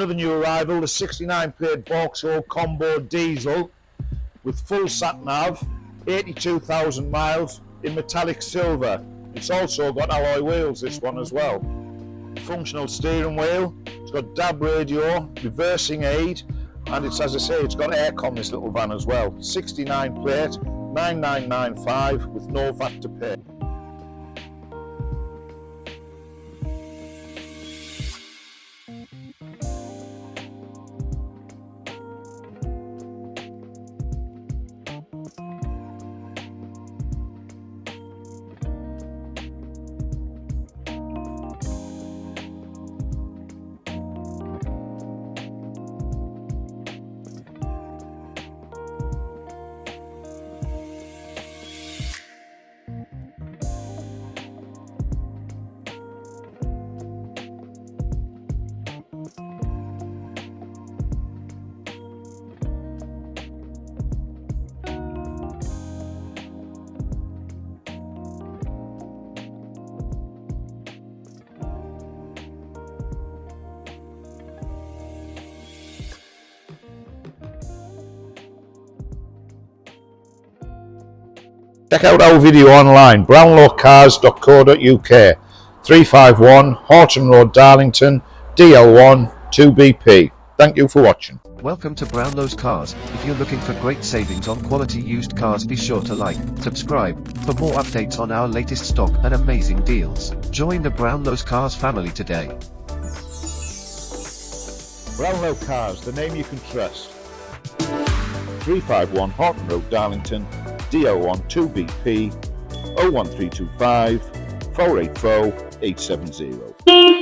Another new arrival, the 69 plate Vauxhall combo diesel with full sat nav, 82,000 miles in metallic silver. It's also got alloy wheels, this one as well. Functional steering wheel, it's got DAB radio, reversing aid, and it's, as I say, it's got aircon, this little van as well. 69 plate, 9995 with no VAT to pay. Check out our video online, brownlowscars.co.uk, 351 Horton Road, Darlington, DL1 2BP. Thank you for watching. Welcome to Brownlows Cars. If you're looking for great savings on quality used cars, be sure to like, subscribe, for more updates on our latest stock and amazing deals. Join the Brownlows Cars family today. Brownlows Cars, the name you can trust. 351 Horton Road, Darlington, DL1 2BP, 01325 484 870.